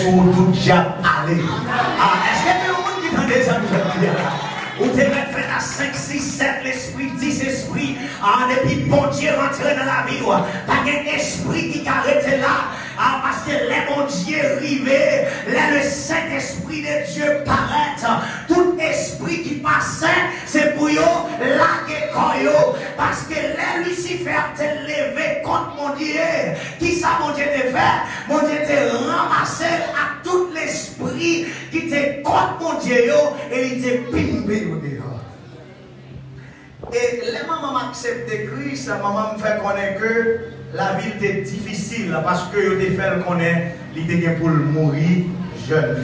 Où tout diable aller. Est-ce que tout le monde qui entend des amis ou tu vas faire à 5, 6, 7, l'esprit, 10 esprits, depuis bon Dieu rentrer dans la vie, pas qu'un esprit qui arrête là, parce que les bon Dieu arrivés, le Saint-Esprit de Dieu paraît, tout esprit qui passe, c'est pour eux, la parce que les Lucifer te levé contre mon Dieu, qui ça mon Dieu te fait? Mon Dieu te ramassé à tout l'esprit qui te contre mon Dieu, et il te pimpé. Et les mamans acceptent Christ, maman me fait connaître que la vie était difficile parce que je te fait connaître qu'il était pour mourir jeune.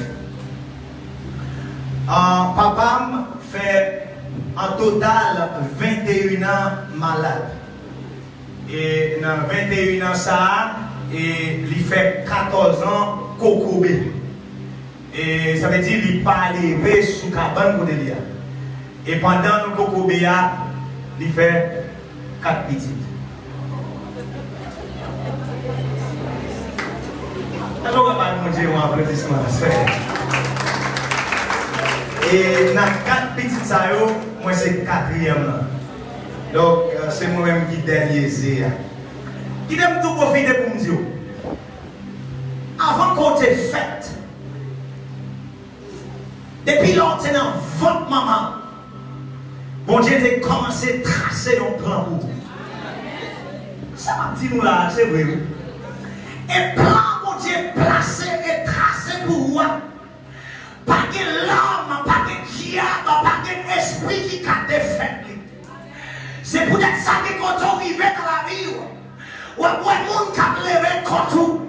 Papa me fait en total 21 ans malade. Et dans 21 ans ça, et il fait 14 ans cocobé. Et ça veut dire qu'il n'est pas levé sous cabane pour le lire. Et pendant le cocobéa, il fait 4 petites. Alors, on va mon Dieu, un applaudissement. Et dans 4 petites, moi c'est 4e. Donc, c'est moi-même qui dernier. Qui aime tout profiter pour me dire. Avant qu'on te fête, depuis longtemps, dans votre maman, bon Dieu a commencé à tracer un plan pour vous. Ça m'a dit nous là, c'est vrai. Et plan, bon Dieu, placé et tracé pour vous. Pas que l'homme, pas que diable, pas que l'esprit qui a défait. C'est peut-être ça que quand on arrive dans la vie, ou un monde qui a levé contre vous,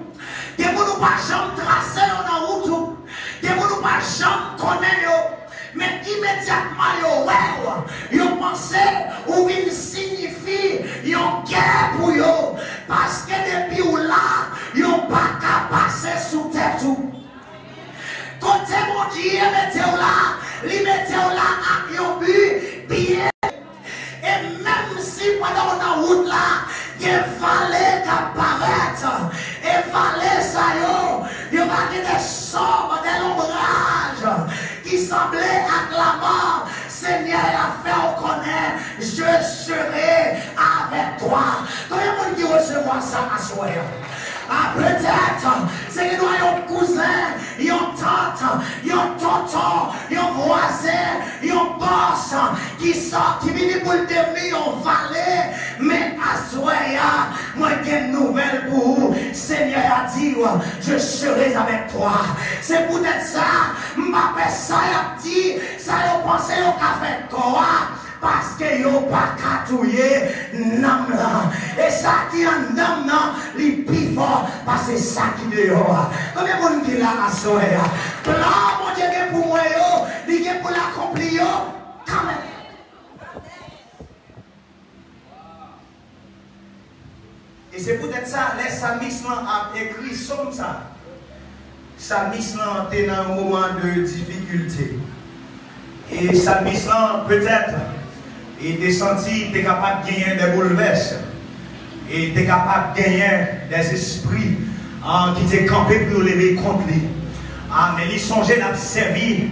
des gens qui pas jamais tracé dans la route, des gens qui pas jamais connaître, mais immédiatement, ils pensent ou ils signifient une guerre pour eux, parce que depuis où là, ils n'ont pas qu'à passer sous tête. Côté mon Dieu, mettez-vous là, les mettez-vous là à un but bien. Et même si pendant la route là, il fallait apparaître, et fallait ça, il y avait des sombres, des ombrages qui semblaient acclamant, Seigneur a fait on connaît, je serai avec toi. Combien de monde qui recevoir ça à soi? Peut-être, c'est que nous avons un cousin, un tante, un tonton, un voisin, un boss qui sort, qui vient pour le devenir un valet, mais à soi, moi j'ai une nouvelle pour vous. Seigneur a dit, je serai avec toi. C'est peut-être ça, ma personne a dit, ça a pensé au café quoi. Parce que yo pas catouiller nam là. Et ça qui en nam là, les plus fort, parce que ça qui dehors. Combien de monde qui l'a à soir? Plan, mon Dieu, pour moi, il est pour l'accomplir, quand même. Et c'est peut-être ça, les psalmistes ont écrit comme ça. Psalmistes étaient dans un moment de difficulté. Et psalmistes peut-être. Et tu es senti, tu es capable de gagner des bouleverses. Et tu es capable de gagner des esprits qui t'ont campé pour lever contre lui. Mais ils songeaient à servir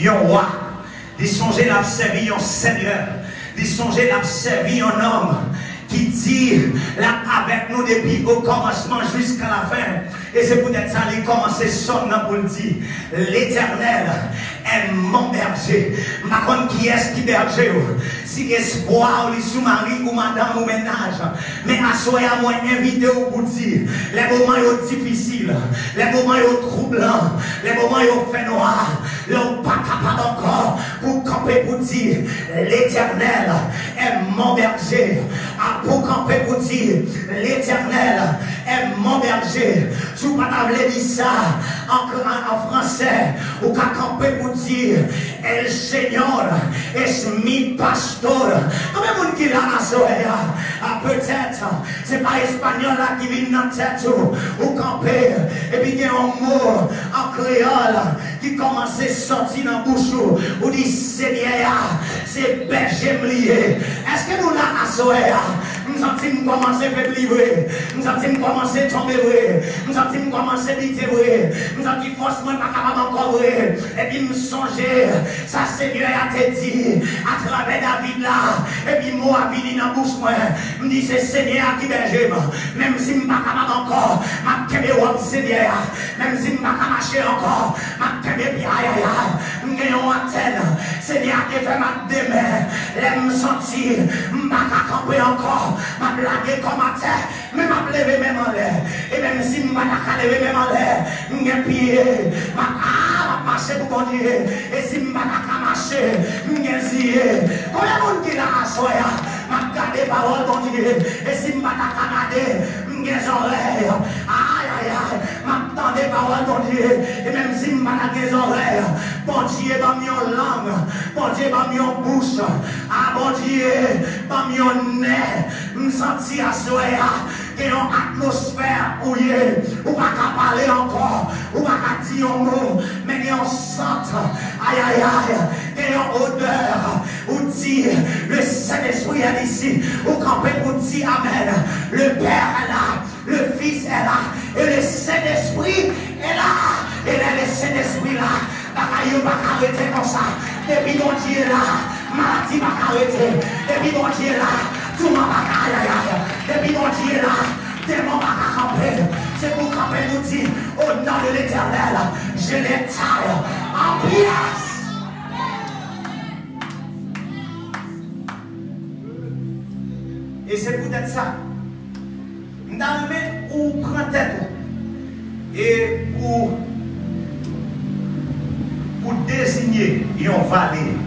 un roi. Ils songeaient à servir un seigneur. Ils songeaient à servir un homme qui dit là avec nous depuis au commencement jusqu'à la fin. Et c'est peut-être ça, il commence son nom pour le dire. L'Éternel est mon berger. Ma conne qui est qui berger? Si espoir, ou sous mari ou madame ou ménage. Mais à soi, à moi, invité pour dire les moments difficiles, les moments troublants, les moments fait noir, les pas capable encore pour camper pour dire l'Éternel est mon berger. Pour camper pour dire l'Éternel est mon berger. Si vous ne pouvez pas dire ça en français, ou qu'à camper pour dire El Seigneur es mi pastor. Combien de monde qui l'a à peut-être, c'est pas espagnol là qui vient dans la tête ou camper, et puis il y a un mot en créole qui commence à sortir dans la bouche ou dit Seigneur, c'est berger lié. Est-ce que nous l'avons à Nous sentons commencer à faire livrer. Nous sentons commencer à tomber. Nous sentons commencer à libérer. Nous sentons forcément pas capable encore. Et puis me songer. Ça Seigneur a te dit à travers David là. Et puis moi a venu dans la bouche moi. Me dit c'est Seigneur qui berger. Même si je ne suis pas capable encore. Je vais me Seigneur. Même si je ne suis pas capable de marcher encore. Je vais me dire aïe aïe aïe. Je vais me attendre. Seigneur qui fait ma demain. Je me sentir. Je ne vais pas camper encore. Je vais me blaguer comme à terre. Mais je vais me lever même en l'air. Et même si je ne vais pas lever même en l'air. Je vais pied. Je vais marcher pour bon Dieu. Et si je ne vais pas marcher. Je vais essayer. Combien de monde qui l'a assoya? Je vais garder parole bon Dieu. Et si je ne vais pas regarder. Je vais oreilles. Aïe aïe aïe. Je m'attends des paroles bon Dieu. Et même si je ne vais pas des oreilles. Bon Dieu va mis en langue. Bon Dieu va mis en bouche. Ah bon Dieu va mis en nez. Je me sentis à soya. Qu'il y a une atmosphère où il est. Ou pas qu'à parler encore. Ou pas qu'à dire un mot. Mais il y a un centre. Aïe aïe aïe. Il y a une odeur. Où dit le Saint-Esprit est ici. Ou camper pour dire Amen. Le Père est là. Le Fils est là. Et le Saint-Esprit est là. Et là le Saint-Esprit là. Il ne va pas arrêter comme ça. Depuis mon Dieu là. Maladie va arrêter. Depuis mon Dieu là. Tout le monde va arrêter. Depuis mon Dieu là. Démon va camper. C'est pour camper nous dire au nom de l'Éternel. Je les taille en pièces. Et c'est peut-être ça. Nous avons ou prendre tête et pour désigner une vallée.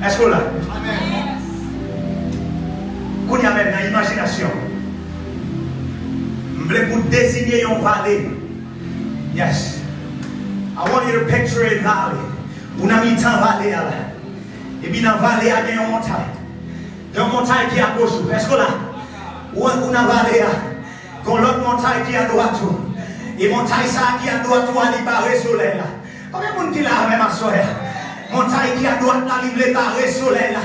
Est-ce que là? Amen. Qu'on y a même dans l'imagination. Je voulais pour désigner une vallée. Yes. I want you to picture a valley. On a mis une vallée là. Et puis dans la vallée, il y a une montagne. Il y a une montagne qui est à gauche. Est-ce que là? Ou on a vallée là. Quand l'autre montagne qui est à droite. Et montagne ça qui est à droite, elle est barrée soleil là. Combien de monde qui l'a même à soleil? Montagne qui est à droite, elle est barrée soleil là.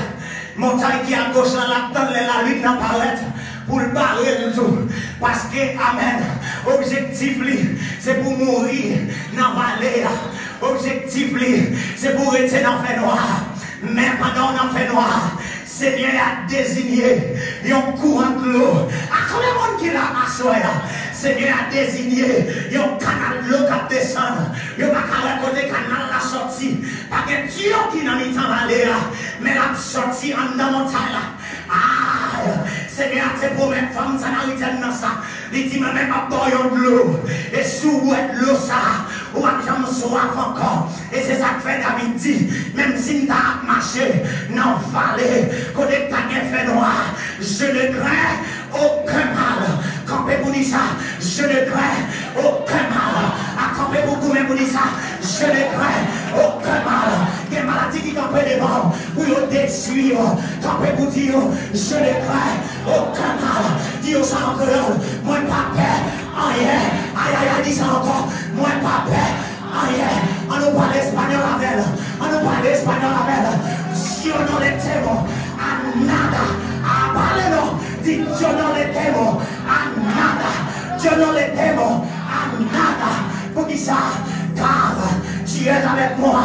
Montagne qui est à gauche, la lune n'apparaît pour le barrer le tout. Parce que, Amen, objectif, c'est pour mourir dans la vallée. Objectif, c'est pour rester dans le fait noir. Mais pendant le fait noir, Seigneur a désigné un courant de l'eau. À combien de monde qui l'a assuré? Seigneur a désigné un canal de l'eau qui descend. Il n'y a pas qu'à côté canal la sortie. Pas que Dieu qui n'a mis en vallée, mais la sortie en dans la montagne. Ah, Seigneur, c'est pour mes femmes, ça n'a rien dans ça. Il dit, même pas boire de l'eau. Et sous l'eau, ça, ou à jamais soif encore. Et c'est ça que fait David dit, même si tu as marché dans la vallée, côté tu as fait noir, je ne crains aucun mal. Campez pour dire ça, je ne crains aucun mal. À camper pour vous-même pour dire ça, je ne crains aucun mal. Il y a une maladie qui campe devant, pour vous détruire. Campez pour dire, je ne crains aucun mal. Dis ça encore, moi pas peur. Aïe, aïe, aïe, dis ça encore, moi pas peur. Aïe, on nous parle espagnol avec elle. On nous parle espagnol avec elle. Si on nous les témoins, à nada. À parler non, dis Dieu non les témoins, à nada. Dieu non les témoins, à nada. Pour qui ça? Car tu es avec moi.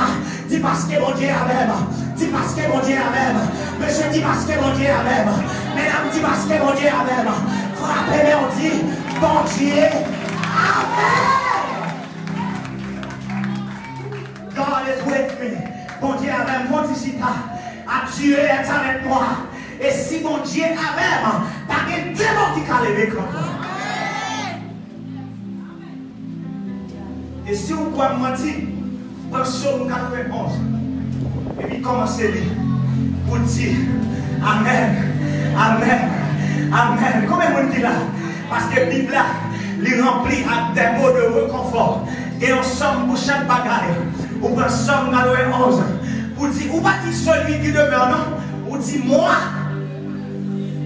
Dis parce que mon Dieu est avec moi. Dis parce que mon Dieu est avec moi. Monsieur, dis parce que mon Dieu est avec moi. Mesdames, dis parce que mon Dieu est avec moi. Frappez-les, on dit, bon Dieu, Amen. God is with me. Bon Dieu est avec moi. Dieu est avec moi. Et si mon Dieu est avec moi, pas de démon qui a levé contre moi. Et si vous pouvez me dire, dans Psaume 91, et puis commencez à lire, pour dire Amen, Amen, Amen. Combien de monde dit là? Parce que la Bible là, il remplit avec des mots de réconfort. Et on somme pour chaque bagaille. Ou pour Psaume 91, pour dire, ou pas dire celui qui demeure, non? Ou dire moi.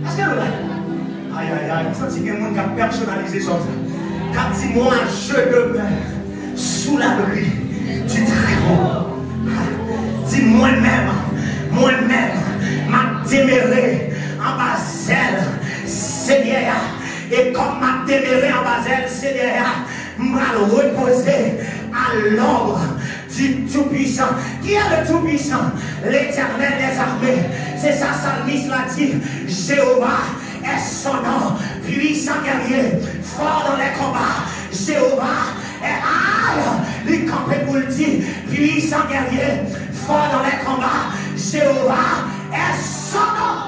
Est-ce que vous là? Aïe, aïe, aïe, vous sentez qu'il y a un monde qui a personnalisé ça. Quand dit moi, je demeure sous l'abri du Très-Haut. Dis moi-même, m'a déméré en bas à l'ordre du Tout-Puissant. Qui est le Tout-Puissant? L'Éternel des armées. C'est ça, Salmis l'a dit. Jéhovah est son nom. Puissant guerrier, fort dans les combats. Jéhovah est il campait pour le dire. Puissant guerrier, fort dans les combats. Jéhovah est son nom.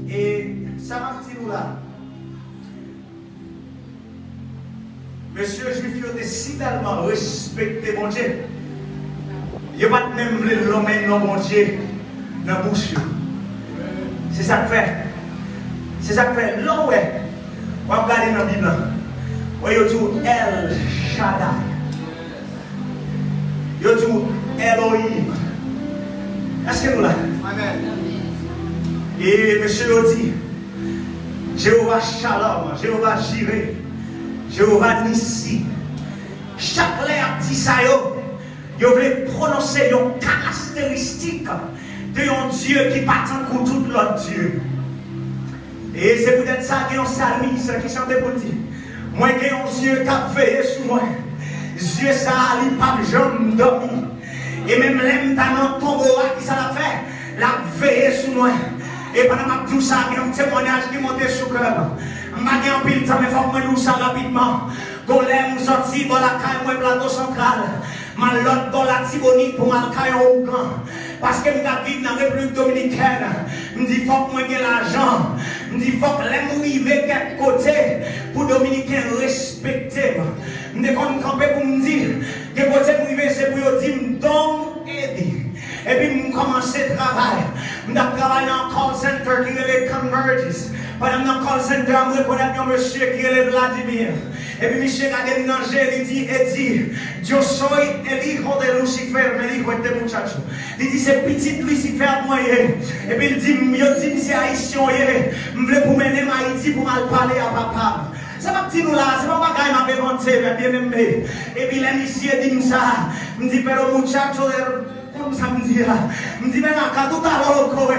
Et ça m'a dit nous là. Monsieur juif, il était si tellement respecté, mon Dieu. Il n'y a pas même l'homme non, mon Dieu, dans la bouche. C'est ça que fait. C'est ça que fait. Là, ouais. On va regarder dans la Bible. On va dire El Shaddai. On va dire Elohim. Est-ce que nous là? Amen. Et monsieur dit Jéhovah Shalom, Jéhovah Jireh, Jéhovah Nissi. Chaque lettre dit ça, vous voulez prononcer une caractéristique de un Dieu qui partant pour tout l'autre Dieu. Et c'est peut-être ça qui est un salmiste qui chante pour dire. Moi, j'ai un Dieu qui a veillé sur moi. Dieu, ça, il n'a pas jamais dormi. Et même l'homme dans le tombeau, qui ça l'a fait, l'a veillé sur moi. Et pendant que tout ça, il y a un témoignage qui monte sur le cœur. Je n'ai pas de temps, mais il faut que je nous ça rapidement. Golem sorti dans la caille, moi, plateau central. Ma l'autre dans la Tibonite pour ma caille au Ougan. Parce que je vis dans la République dominicaine. Je dis, il faut que je l'argent. Je dis, il faut que je m'arrive quelque côté pour les Dominicains respecter. Je dis, quand je campe pour me dire, que côté pour arriver, c'est pour dire, donc aider. Et puis, je commence à travailler. Je travaille dans un call center qui est le Convergence. Pendant le call center, je connais un monsieur qui est Vladimir. Et puis, monsieur a déménagé, il dit, yo soy el hijo de Lucifer, me dijo este muchacho. Il dit, c'est petit Lucifer, moi, et puis il dit, yo dis, c'est haïtien, je voulais pour mener Haïti pour aller parler à papa. Ça va petit nous là, c'est pas bagaille m'a inventé, bien aimé. Et puis, l'amitié dit ça, me dit, pero muchacho, comme ça me dit là, me dit, mais là, tout à l'heure,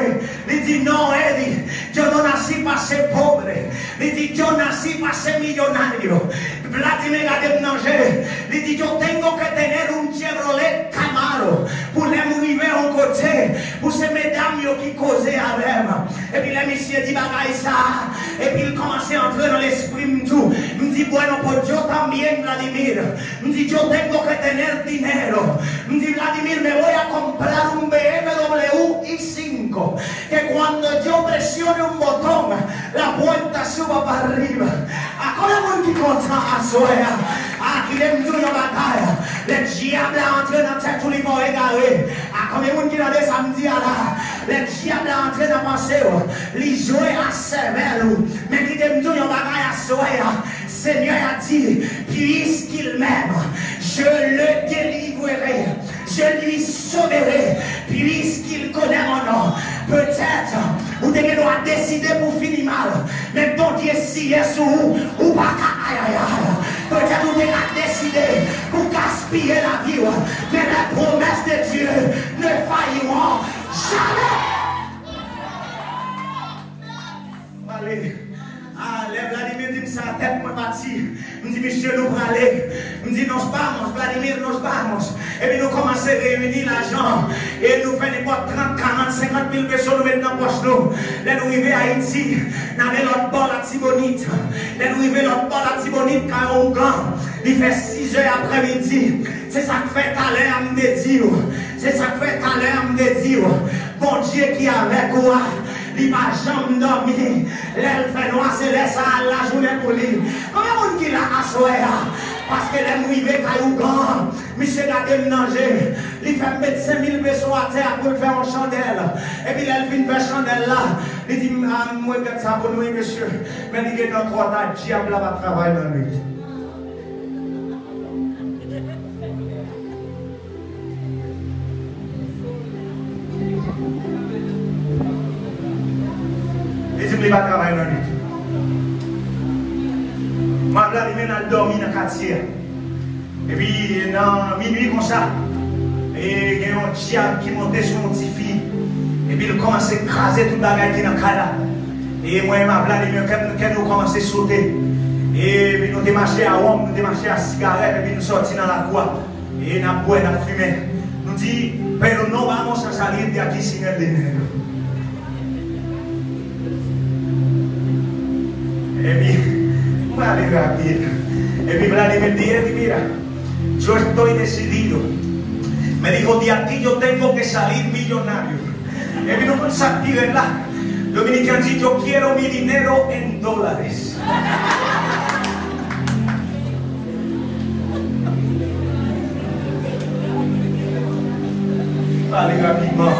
il dit, non, il dit, yo no nací para ser pobre, il dit, yo nací para ser millonario. Vladimir a déménagé, il dit, yo tengo que tener un Chevrolet Camaro pour les arriver au côté, pour ces mesdames qui causaient avec moi. Et puis le monsieur dit, bagaille ça, et puis il commençait à entrer dans l'esprit, me dit, bueno, pues yo también, Vladimir, me dit, yo tengo que tener dinero, me dit, Vladimir, me voy a comprar un BMW i5, que cuando yo presione un botón, la puerta suba para arriba. ¿A cómo que contra a soya? Aquí dentro de la batalla, le diable a entré dans tête tous les mots égarés. A combien qui n'a des samedis là, le diable a entré dans pensée, les jouer à sévère, mais qui dentro de la batalla à soya. Seigneur a dit, puisqu'il m'aime, je le délivrerai, je lui sauverai, puisqu'il connaît mon nom. Peut-être, vous devez décider pour finir mal, mais bon Dieu, si est sous ou pas aïe. Peut-être vous devez décider pour gaspiller la vie, mais les promesses de Dieu ne failliront jamais. Allez. Ah, les Vladimir dit ça, tête moi parti. Me dit, monsieur, nous pour aller. Me dit, nos vamos, Vladimir, nos vamos. Et puis nous commençons à réunir l'argent. Et nous faisons n'importe 30, 40, 50 000 personnes nous mettons dans la poche. Là, nous arrivons à Haïti. Nous avons l'autre bord la Tibonite. Là, nous arrivons l'autre bord la Tibonite, car on gagne. Il fait 6 heures après-midi. C'est ça que fait à l'heure, me dire. C'est ça que fait à l'heure, me dire. Bon Dieu qui est avec moi. Il n'a jamais dormi. L'elle fait noir, c'est laisse à la journée pour lui. Comment est-ce qu'il a assoé? Parce que les mouillés caillougan, monsieur a déménagé. Il fait mettre 5000 personnes à terre pour faire une chandelle. Et puis elle vient faire chandelle là. Il dit, moi, je ça pour nous, monsieur. Mais il est dans 3 ans, le diable va travailler dans lui. Il va travailler dans la nuit. Ma Vladimir a dormi dans le quartier. Et puis, dans minuit comme ça, il y a un diable qui montait sur mon petit fille. Et puis, il commence à écraser tout le bagage qui est dans le cas. Et moi et ma Vladimir, quand nous commençons à sauter, Et puis nous avons marché à Rome, nous avons marché à cigarette, et puis nous sortis dans la cour. Et nous avons bu, nous avons fumé. Nous disons, pero no vamos a salir de aquí sin el dinero. Et puis, voy a leer rápido. Et puis Vladimir dice, mira, yo estoy decidido. Me dijo, de aquí yo tengo que salir millonario. Et puis nous avons sorti de là. Dominicain dit, yo quiero mi dinero en dólares. Allez rapidement,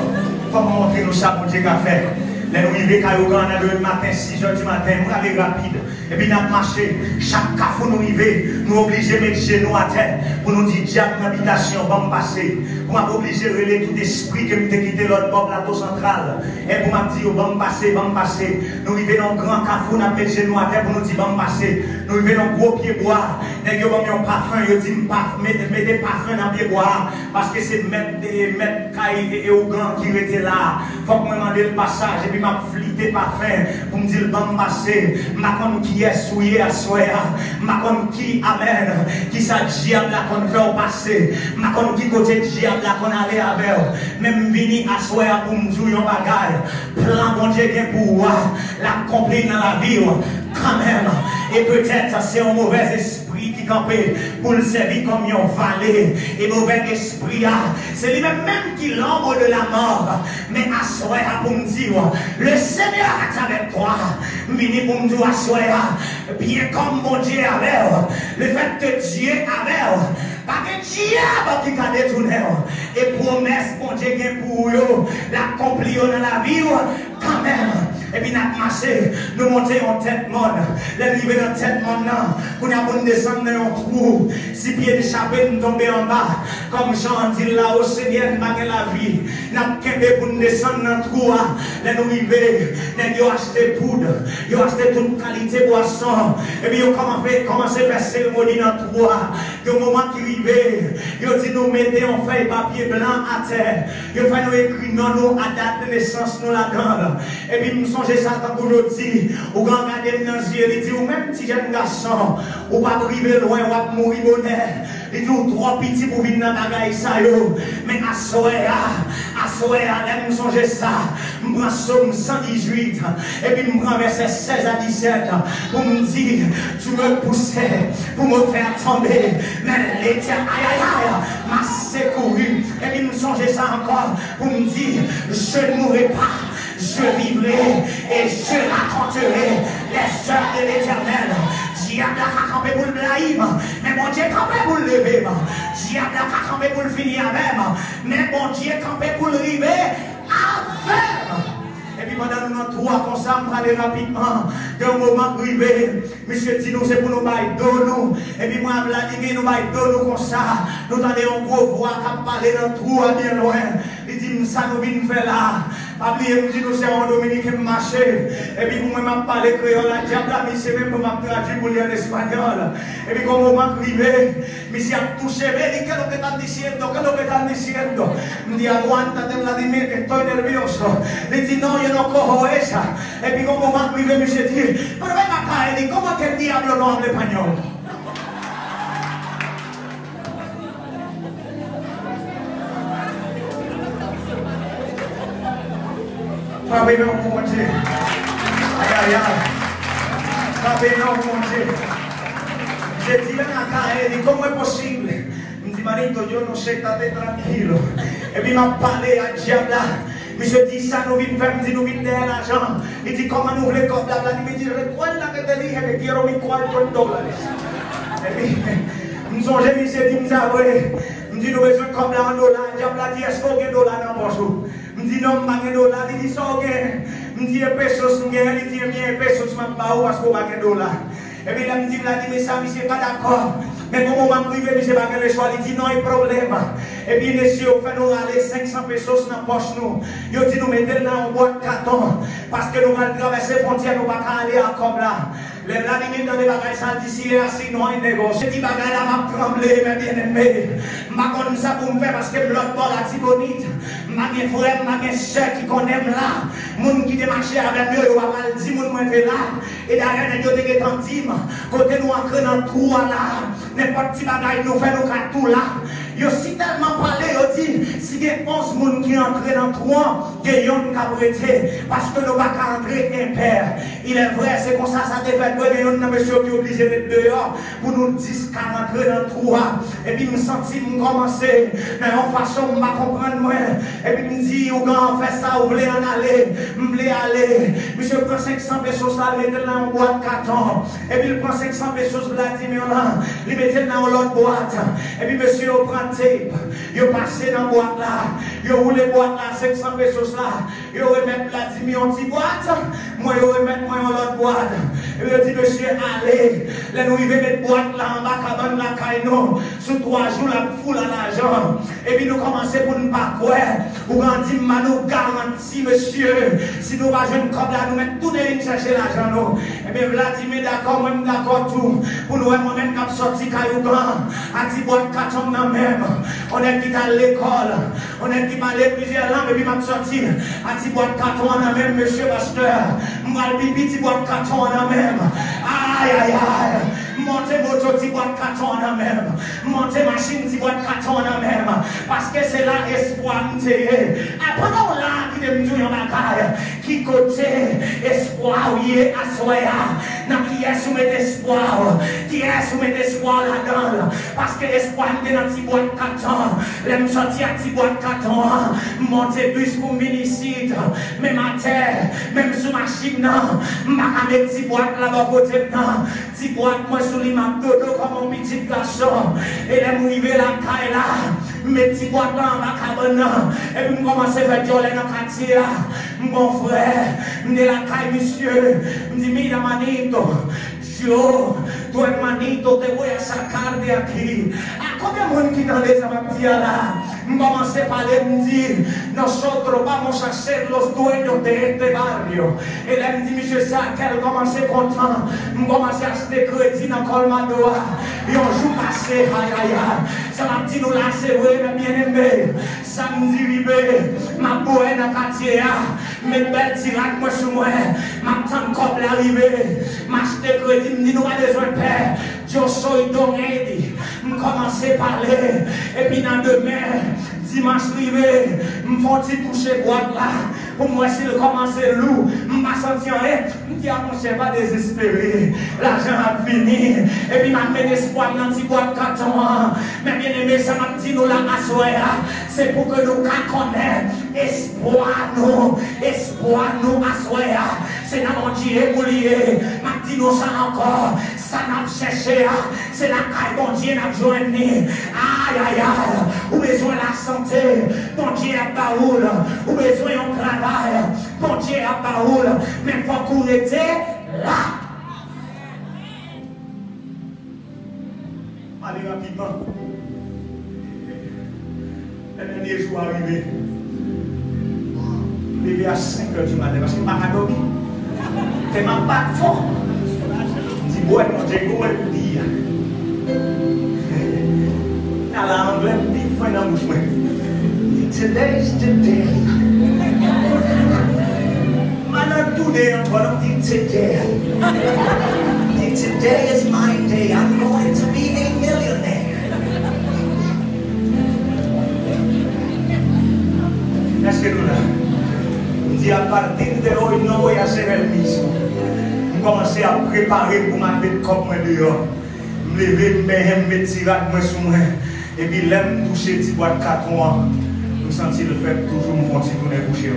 comment montrer nous ça pour Dieu qu'a fait. Là, nous arrivons à Yogan le matin, 6h du matin, nous allons rapide. Et puis nous avons marché. Chaque café nous arrivons, nous obligés de mettre genoux à terre pour nous dire, diable, l'habitation, va me passer. Pour m'obliger à relayer tout esprit que nous avons quitté l'autre bord plateau central. Et pour me dire, va me passer, va me passer. Nous arrivons dans un grand café, nous avons mis genoux à terre pour nous dire, va me passer. Nous arrivons dans un gros pied bois. Nous avons mis un parfum, nous avons dit, mettez parfum dans le pied bois. Parce que c'est mettre Kaï et Ougan qui étaient là. Il faut que je me demande le passage. Et puis, m'a flité parfum pour me dire bon passé ma kon qui est souillé à soya ma kon qui amène qui ça diable là qu'on fait passer ma kon qui côté diable là qu'on allait avec même vini à soya pour me dire un bagage plan bon Dieu bien pour l'accomplir dans la vie quand même et peut-être c'est un mauvais esprit qui campait pour le servir comme un valet et mauvais esprit c'est lui-même qui l'ombre de la mort mais à soya pour me dire le Seigneur est avec toi. Vini pour me dire à soi, bien comme mon Dieu avait, le fait que Dieu avait, pas que diable qui a détourné, et promesse mon Dieu pour eux, l'accomplir dans la vie, quand même. Et puis nous avons marché, nous montons en tête monde, l'arrivée dans tête monde, nous avons descendu dans un trou, si pieds d'échappée nous tomber en bas, comme Jean dit là au Seigneur, nous avons la vie, nous avons quitté pour nous descendre dans le trou, nous avons arrivé, nous avons acheté poudre, nous avons acheté toute qualité boisson, et puis nous avons commencé à faire cérémonie dans le trou, au moment qui arrivait, nous avons dit nous mettons en feuille papier blanc à terre, nous avons nous écrit non nous à date de naissance nous là-dedans, et puis nous sommes ça tant qu'aujourd'hui, ou quand on regarde dans les yeux, il dit, ou même petit jeune garçon, ou pas arriver loin, ou pas mourir bonheur, il dit, ou trop petit pour venir dans la bagaille, ça yo, mais à soya, là, nous songe ça, je prends Somme 118, et puis je prends verset 16 à 17, pour me dire, tu me poussais, pour me faire tomber, mais l'éternel, m'a secouru, et puis nous songe ça encore, pour me dire, je ne mourrai pas. Je vivrai et je raconterai les œuvres de l'Éternel. Diable a campé pour le blaïm, mais mon Dieu campé pour le lever. Diable a campé pour le finir avec, mais mon Dieu campé pour le river avec. Et puis pendant nous trois comme ça, on va aller rapidement. D'un moment privé, monsieur dit nous c'est pour nous bailler d'eau nous. Et puis moi Vladimir nous bailler d'eau nous comme ça. Nous allons en gros voix qui parler dans le trou à bien loin. Il dit ça nous vient faire là. Pas oublier, nous dit nous c'est en Dominique qui marche. Et puis moi m'a parlé créole, la diable mais c'est même pour m'a traduit pour lire en espagnol. Et puis comme moment privé, monsieur a touché, me dit que lo que están diciendo, que lo que están diciendo. Me dit aguántate Vladimir que estoy nervioso. Le dit non, yo no cojo esa. Et puis como moment privé, monsieur dit, pero ven acá, Eddie, ¿cómo es que el diablo no habla español? Frappez non pour mon Dieu. Aïe aïe aïe. Frappez non pour mon Dieu. Je dis ven acá, Eddie, ¿cómo es posible? Me dit, marito, yo no sé, estate tranquilo. Et puis m'a parlé à diable. Monsieur dit ça, nous vîmes faire, nous vîmes derrière l'argent. Il dit comment nous voulons comme la il me dit, recuerda que te dije que quiero mis $4. Et puis, nous sommes monsieur dit, nous avons, nous dit, nous besoin comme là en dollars. Diable a dit, est-ce qu'on a $1 dans le poche? Je dis non, je n'ai pas $. Il dit ça, ok. Je dis pesos, il dit pesos, je ne sais pas parce qu'on a $. Et puis là, je dis, Vladimir, ça, je ne suis pas d'accord. Mais au moment privé, monsieur pas le choix, il dit non, il y a problème. Et puis, monsieur, fait nous aller 500 pesos dans la poche nous. Il dit nous mettez dans une boîte carton. Parce que nous allons traverser les frontières, nous ne pouvons pas aller à comme là. Les Vladimir dans des bagages sales d'ici et assis, nous avons un négoce. Ces bagages là m'a tremblé, mes bien-aimés. Je ne sais pas pour me faire parce que l'autre bord la Tibonite. Je suis frère, je suis soeur qui connaissent là. Les gens qui marché avec eux, ils vont mal dire, moi je suis là. Et derrière, ils ont dit, côté nous entrer dans le trou là. N'importe qui bagaille nous fait nous faire tout là. Yo si tellement parlé, yo dit, si il y a 11 personnes qui entrent dans le trou, il y a un qui parce que nous ne pouvons pas entrer impair. Il est vrai, c'est comme ça, ça te fait. Il y a un monsieur qui est obligé d'être dehors pour nous dire qu'à rentrer dans le trou. Et puis nous sentimos commencer, mais en façon, je ne comprendre moi. Et puis nous dit, vous fait ça, vous voulez en aller, vous voulez aller. Monsieur prend 500 pesos là, il met dans une boîte carton. Et puis il prend 500 pesos Vladimir là, il met dans l'autre boîte. Et puis monsieur prend tape, il passe dans la boîte là, il roule la boîte là, 500 pesos là, il remet Vladimir en petite boîte, moi il remet moi en l'autre boîte. Et il dit monsieur, allez, là nous il va mettre boîte là en bas, cabane la caïno, sous 3 jours la foule à l'argent. Et puis nous commençons pour ne pas quoi, ou on dit, nous garantit monsieur, si nous va jouer comme là, nous mettons tout les lignes chercher l'argent nous. Et bien Vladimir d'accord, même d'accord tout, pour nous moi-même qui sorti caillou grand, à 10 boîtes 4 ans dans même. On est qui à l'école, on est qui parle plusieurs langues, et puis m'a sorti à 10 boîtes 4 ans dans même, monsieur pasteur. Mal pipi 10 boîtes 4 ans dans même. Aïe aïe aïe. Montez moto 10 boîtes 4 ans dans même. Montez machine 10 boîtes 4 ans dans même. Parce que c'est là espoir m'teye. Après on là qui me dit en bagaille, qui côté espoir y est à soya. Non qui est soumis espoir, qui est soumis espoir là-dedans. Parce que espoir m'te dans 10 boîtes 4 ans. L'aime sortir à 10 boîtes 4 ans. Montez bus pour minicide, même à terre, même sous machine non. M'a avec 10 boîtes là-bas côté dedans. 10 boîtes moi sous les mains dodo comme un petit garçon. Et là m'arrive la caille là. Mes petits boîtes là en bas cabane. Et puis m'commence à faire joler dans le quartier là. Mon frère, m'dit la caille monsieur. M'dit mira manito. Yo, tu hermanito te voy a sacar de aquí. ¿A combien de gente que están de esa batalla? Vamos a parler, dire, nosotros vamos a ser los dueños de este barrio. Et là, il dit, monsieur ça, qu'elle commence content. Commence à acheter crédit dans Colmado. Et on joue passé, aïe aïe aïe. Ça m'a dit, nous là, c'est vrai, mes bien-aimés. Samedi, rivé, ma boue dans le quartier. Mes belles tirates, moi, sur moi. Ma tante comme l'arrivée. M'acheter crédit. Il me dit, nous avons besoin de père. Dieu soy donné. Je commence à parler. Et puis, dans demain, dimanche privé, je me fais toucher boîte là. Pour moi, s'il commence à loup, je me sens rien. Je me dis, mon cher, pas désespéré. L'argent a fini. Et puis, je mets espoir dans une boîte carton. Mais bien aimé, ça m'a dit, nous la assoya. C'est pour que nous connaissions espoir nous assoya. C'est dans mon Dieu boulier. M'a dit, nous ça encore. Ça n'a cherché. C'est la caille, bon Dieu n'a joint. Aïe, aïe, aïe. Ou besoin de la santé. Bon Dieu a baoul. Ou besoin de travail. Bon Dieu a baoul. Mais il faut qu'on était là. Allez rapidement. Le dernier jour arrivé. Levé à 5 h du matin. Parce que je ne m'ai pas dormi. Je ne m'ai pas fort. Je dis, ouais, mon Dieu, comment je dis? Dans l'anglais, je dis, fin dans bouche. Today is the day. Madame, today, I'm going to be today. Today is my day. I'm going to be a millionaire. Est-ce que nous là? On dit à partir de là, non, voy a hacer el mismo. Je commence à préparer pour ma tête comme moi dehors. Je me lever, je me tirer moi sur moi. Et puis, là, je toucher petit boîte 4 mois. Je sens le fait toujours me continuer à boucher.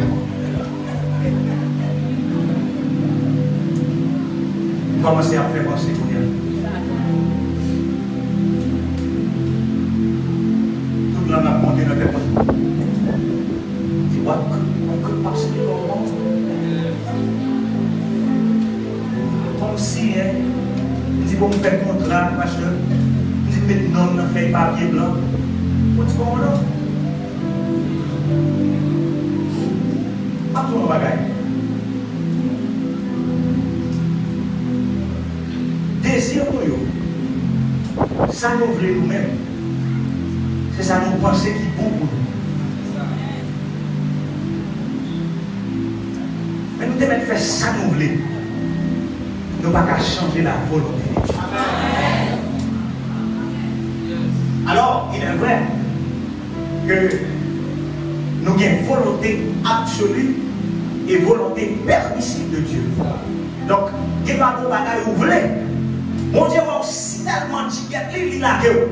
Je commence à faire penser pour rien. Tout le monde a monté dans la tête. On peut passer le moment. Comme si, on dit, bon, me faire contrat, parce que, on dit, mettre non dans feuille papier blanc. What's going on? Pas tout le bagage. Désir pour nous. Ça nous voulons nous-mêmes. C'est ça nous pensons qui est bon pour nous. Mais nous devons faire ça nous voulons. Nous ne pouvons pas changer la volonté. Alors, il est vrai que nous avons une volonté absolue et volonté permissive de Dieu. Donc, il n'y a pas de bagaille où vous voulez. Mon Dieu, si tellement il a que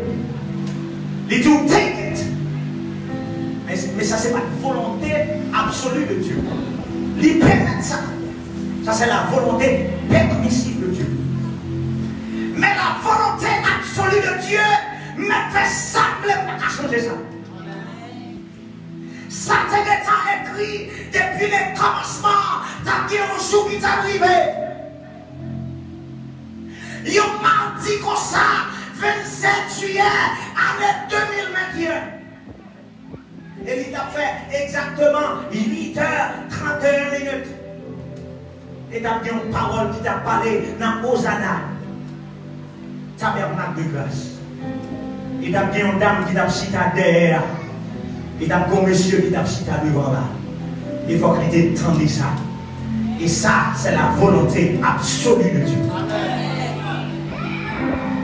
il dit, take it. Mais ça, ce n'est pas une volonté absolue de Dieu. Il permet ça. Ça, c'est la volonté permissive de Dieu. Mais la volonté absolue de Dieu me fait sembler pas changer ça. Ça, c'est écrit depuis le commencement. T'as dit un jour qui t'est arrivé. Il m'a dit comme ça, 27 juillet, année 2021. Et il a fait exactement 8h31. Et tu as bien une parole qui t'a parlé dans Hosanna, tabernacle de grâce. Et tu as bien une dame qui t'a cité derrière. Et tu as un monsieur qui t'a cité devant là. Il faut que tu t'entendes ça. Et ça, c'est la volonté absolue de Dieu.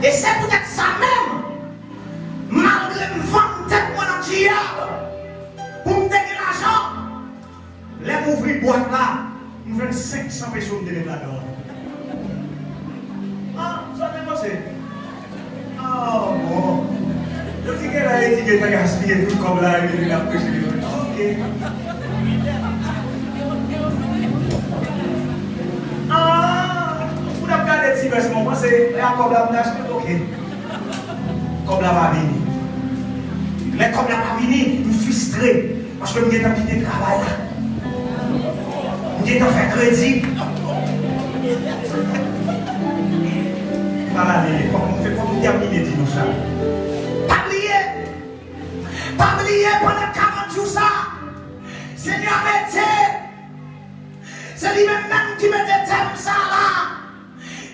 Et c'est peut-être ça même, malgré me vendre tête moi dans le diable, pour me donner l'argent, les m'ouvrir boîte là, nous faisons 500 personnes de là-dedans. Ah, ça m'a passé. Oh bon. Je dis qu'elle a dit qu'elle a gaspillé tout comme là, il a prêché. Ok. Ah, vous avez regardé petit versement, moi c'est comme la menace, ok. Comme la va venir. Mais comme la va venir, je suis frustré. Parce que je vais quitter le travail là. Je vais faire crédit. Voilà, comme on termine, dis-nous ça. Pas oublier pendant 40 jours ça. Seigneur, c'est lui-même qui me détermine ça là.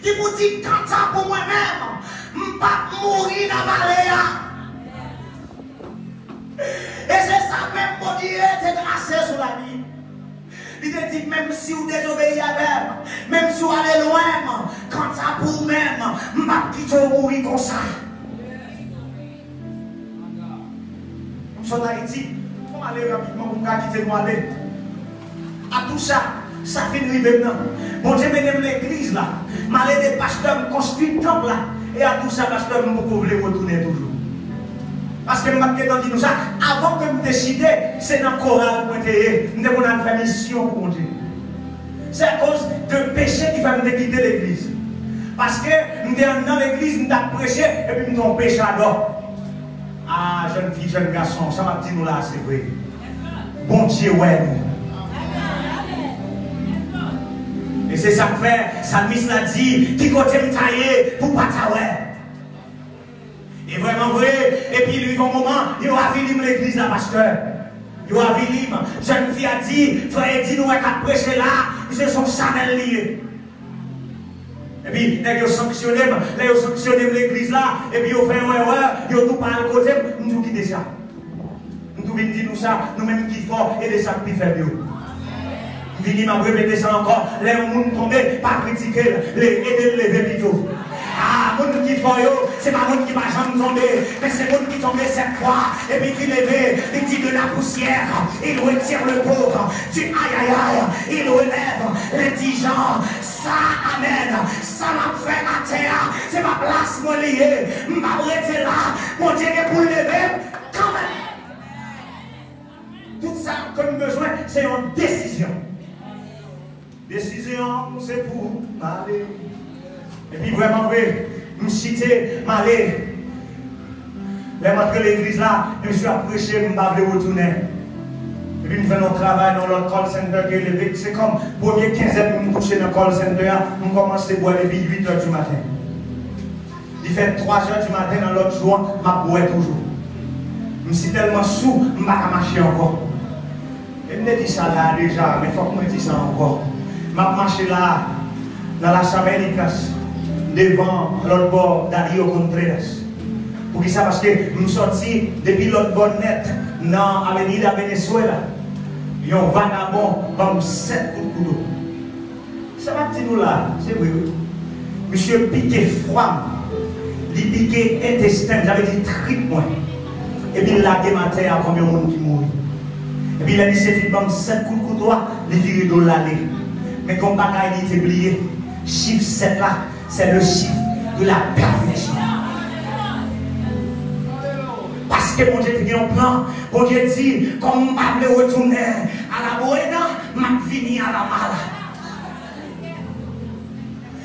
Qui vous dit quand ça pour moi-même, je ne vais pas mourir dans la vallée. Et c'est ça même pour dire, c'est grâce sur la vie. Il te dit, même si vous désobéissez à même si vous allez loin, quand ça pour vous-même, je ne vais pas quitter mourir comme ça. Nous sommes en Haïti, on va aller rapidement pour quitter nous aller. À tout ça, ça finit maintenant. Bon Dieu, même l'église là, malgré des pasteurs construisent le temple là, et à tout ça, pasteur, nous pouvons retourner toujours. Parce que je me dis ça, avant que je décide, c'est dans le choral que je devons faire mission pour Dieu. C'est à cause de péché qui va me quitter l'église. Parce que nous sommes dans l'église, nous avons prêché, et puis nous sommes péchadors. Ah, jeune fille, jeune garçon, ça m'a dit nous là, c'est vrai. Bon Dieu, ouais, nous. Et c'est ça que fait, Salmis l'a dit, qui côté me tailler pour pas tailler. Et vraiment vrai, et puis il y a un moment, il a vu l'église là, pasteur. Il a vu, jeune fille a dit, frère, dit nous qu'à prêcher là, ils se sont chanel liés. Et puis, ils ont sanctionné l'église là, et puis ils ont fait une erreur, ils ont tout parlé côté, nous avons quitté ça. Nous avons dit nous ça, nous-mêmes qui fort et des sacs plus faibles. Nous venons répéter ça encore, les gens tombent, pas critiquer, aider les lever plutôt. Ah, les gens qui font, ce n'est pas les gens qui ne vont jamais tomber, mais c'est les gens qui tombent cette fois, et puis qui lèvent, il dit de la poussière, il retire le pauvre, tu aïe aïe aïe, il relève l'indigent, ça amène, ça m'a fait la terre, c'est ma place moi liée, m'a arrêté là, mon Dieu est pour lever, quand même. Tout ça comme besoin, c'est une décision. Décision, c'est pour m'aller. Et puis vraiment, je me citer, m'aller. Là, l'église là, je suis prêché, je ne vais pas retourner. Et puis, je fais notre travail dans l'autre call center. C'est comme, premier 15 heures, je me couche dans le call center, je commence à boire depuis 8 h du matin. Il fait 3 heures du matin dans l'autre jour, je bois toujours. Je suis tellement sous, je ne peux pas marcher encore. Je me dis ça là déjà, mais il faut que je me dise ça encore. Je marche là, dans la Américas, devant l'autre bord d'Ario Contreras. Pour qui ça? Parce que je suis sorti depuis l'autre bord net, dans l'Avenida Venezuela. Il y a un vagabond, comme 7 coups de couteau. Ça va dire nous là, c'est vrai. Monsieur piqué froid, il piqué intestin, j'avais dit trip moi. Et puis il a dématé à combien de monde qui mourit. Et puis il a dit c'est fait comme 7 coups de couteau, il viré de l'aller. Mais comme bagaille il était oublié, chiffre 7 là, c'est le chiffre de la perfection. Parce que mon Dieu a un plan, mon Dieu dit, comme je vais retourner à la buena, je vais venir à la mala.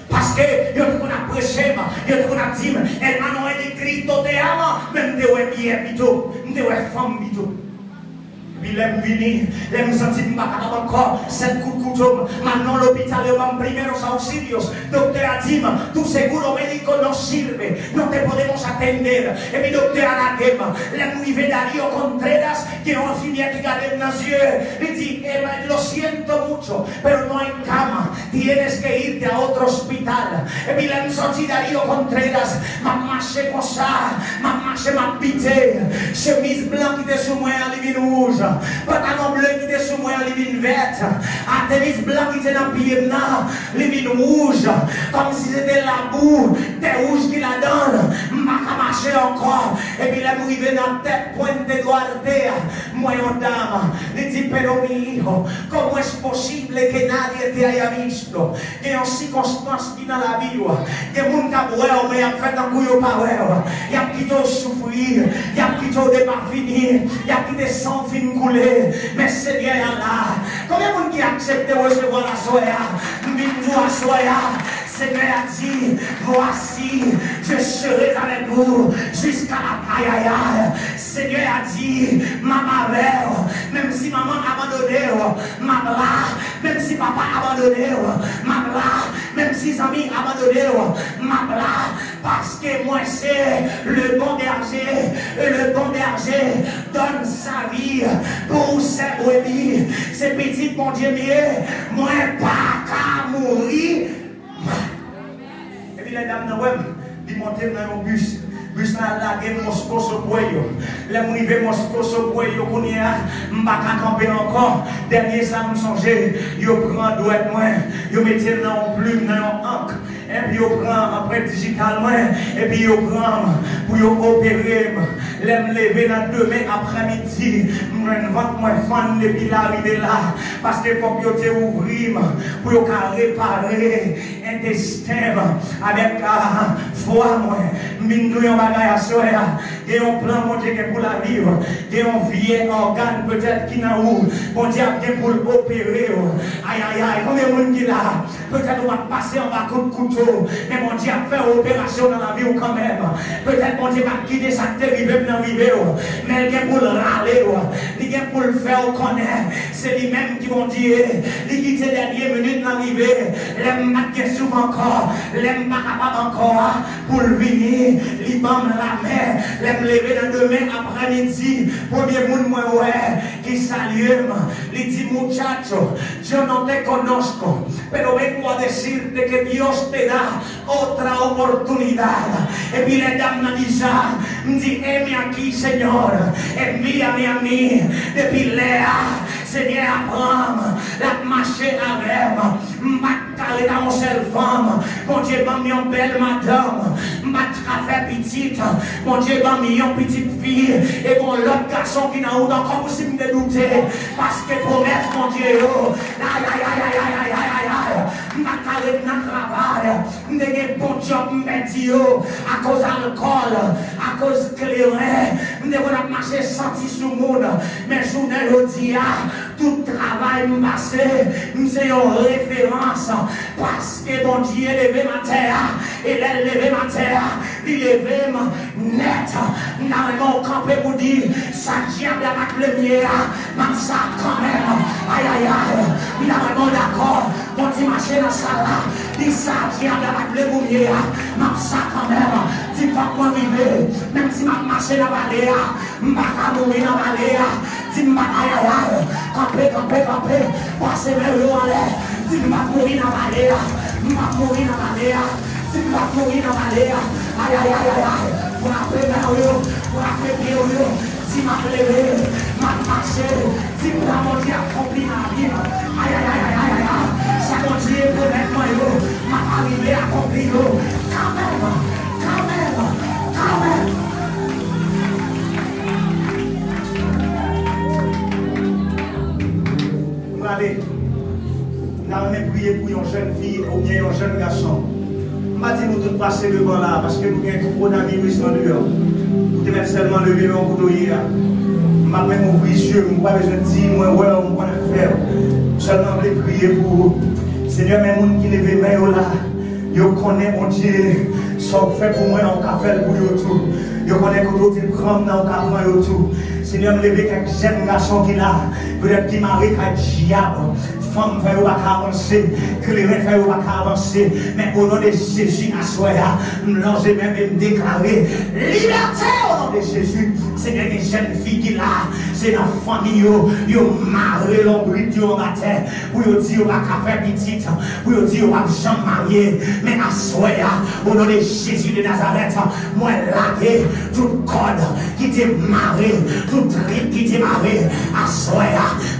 Parce que yo te qu'on a prêché, yo te qu'on a dit, hermano, el Cristo te ama, même te ouais bien bito, te ouais femme bito. Puis l'aime venir, l'aime sentir que je ne peux pas encore 7 coups de couteau. Maintenant l'hôpital est en primeros auxilios. Docteur a dit, tu seguro médico no sirve, no te podemos atender. Et puis docteur a la guerre, l'aime arrivé Darío Contreras, qui est un infirmière qui garde dans les yeux. Il dit, lo siento mucho, pero no hay cama, tienes que irte a otro hospital. Et puis l'aime sorti Darío Contreras, m'a marché comme ça, m'a marché, m'a pité. Chemise blanche qui était sur moi en livre rouge. Pantalon bleu qui était sur moi en livre verte. À tennis blanc qui était dans le pied blanc, livre rouge. Comme si c'était la boue, t'es rouge qui la donne. M'a marché encore. Et puis là, m'arrivé dans la tête, pointe de doigts de terre. Moi, une dame, il dit, pero mi hijo, comment est-ce possible que nadie te haya visto? Il y a une circonstance qui dans la vie, il y a des gens qui ont mais il y a fait un coup de power. Il y a qui ont souffrir, il y a qui ont débat fini, il y a qui des sang fin couler. Mais Seigneur est là. Combien de gens qui acceptent de recevoir la soya? Nous à soya. Seigneur a dit, voici, je serai avec vous jusqu'à la paille. Seigneur a dit, maman mère, même si maman a abandonné, maman, même si papa a abandonné, maman, même si les amis ont abandonné, maman, parce que moi c'est le bon berger, et le bon berger donne sa vie pour ses brebis. Ces petites, mon Dieu, moi pas qu'à mourir. Et puis les dames dans le web, ils montent dans un bus. Bus là, il y a Moscou sur Boyo. Les arrivés Moscou sur Boyo, qu'on y a, je ne vais pas camper encore. Dernier, ça me songeait, ils prennent douette moins, ils mettent dans une plume, dans un encre. Et puis ils prennent après digitalement, et puis ils prennent pour opérer. Les me lever dans demain après-midi, je vais moi fan depuis l'arrivée là, parce qu'il faut que tu ouvrir pour réparer l'intestin avec la foi. Il y a un plan pour la vivre, il y a un vieil organe peut-être qui n'a où, bon Dieu pour l'opérer. Aïe aïe aïe, combien de monde qui là, peut-être on va passer en bas coup de couteau, mais mon Dieu a fait opération dans la vie quand même. Peut-être mon Dieu va quitter sa terre, mais il y a pour le râler, il y a pour le faire connaître. C'est lui-même qui m'ont dit, il quitte les dernières minutes d'arriver, les marquer souvent encore, les pas capable encore pour le venir, il bam la mer, les lever dans demain après-midi, premier monde moi ouais, qui salue, il dit muchacho, yo no te conozco, pero vengo a decirte que Dios te da otra oportunidad. Et puis les dames m'ont dit ça, me dit, aquí, Señor, envíame a mí, depuis Léa, Seigneur Abraham, la marché avec moi, m'attaler dans mon seul femme, mon Dieu m'a mis une belle madame, m'a fait petite, mon Dieu m'a mis une petite fille, et mon l'autre garçon qui n'a encore possible de douter, parce que promesse mon Dieu, aïe aïe aïe aïe aïe aïe aïe aïe, m'a calé dans le travail, m'dégé bon job m'bédio, à cause d'alcool, à cause de clairin, m'dégé marché senti sur le monde, mais journée le dia, tout travail m'passé, c'est une référence, parce que mon Dieu levé ma terre, et elle levé ma terre, il levé net, dans mon campé pour dire, ça diable avec le mien, même ça quand même, aïe aïe aïe, il a vraiment d'accord, mon petit marché dans ça là, dit ça diable avec le mien, même ça quand même, Si pas moi vivre, même si ma marche dans la vallée, je ne vais pas mourir dans la vallée. Si je ne vais pas camper, passer vers le en l'air. Si je ne vais pas mourir dans la vallée, je ne vais pas mourir dans la vallée. Si je ne vais pas mourir dans la vallée, aïe aïe aïe aïe, frapper vers eux, frapper pied eux. Si je vais lever, je vais marcher. Si je vais manger accompli dans la vie, aïe aïe aïe aïe aïe, ça continue pour mettre moi, je vais arriver à accomplir. Quand même. Allez, nous allons prier pour une jeune fille ou bien un jeune garçon. Je ne vais pas dire nous de passer devant là parce que nous avons un coronavirus dans le dehors. Vous devez seulement lever mon couteau hier. Je vais même ouvrir les yeux, je n'ai pas besoin de dire, moi, ouais, on va le faire. Seulement, je vais prier pour vous. Seigneur, mes gens qui lèvent les mains là, ils connaissent mon Dieu. Sont fait pour moi, on a fait pour eux tout. Je connais que d'autres prennent dans le tout. Seigneur, me lever quelques jeunes garçons qui là, peut-être qui marient qu'un diable. Femme fait pas avancer, que les reins fait pas avancer. Mais au nom de Jésus, à soi, je me lance même et me déclarer liberté au nom de Jésus. Seigneur, les jeunes filles qui là, c'est dans la famille, ils ont marré l'ombrite en matin. Pour dire qu'ils ne vont pas faire petite, pour dire qu'ils ne vont pas jamais marier. Mais à soi, au nom de Jésus de Nazareth, moi lagué toute corde qui t'est marré, toute trip qui t'est marré. À soi,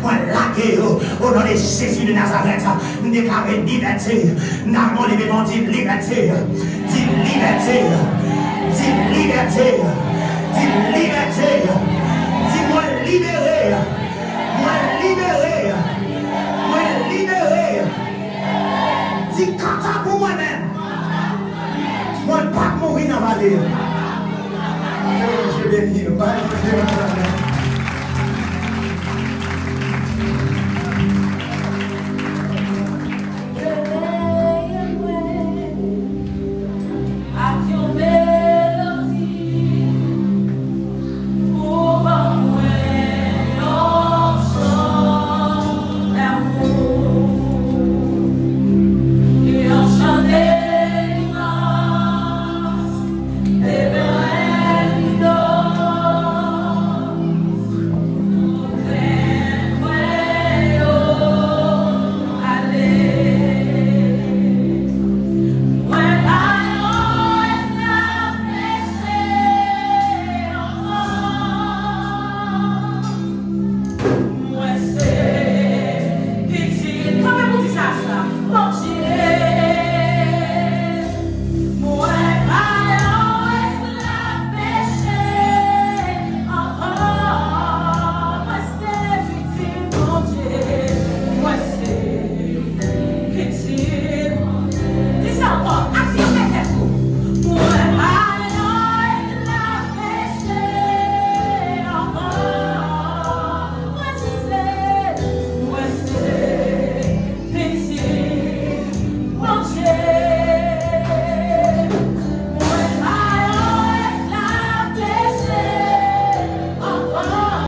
moi lagué au nom de Jésus de Nazareth, nous déclarons liberté. Nous avons les bandits de liberté. Dis liberté. Dis liberté. Dis liberté. Dis-moi libéré. Moi libéré. Moi libéré. Dis kata pour moi-même. Moi ne pas mourir dans la vallée. Je vais venir.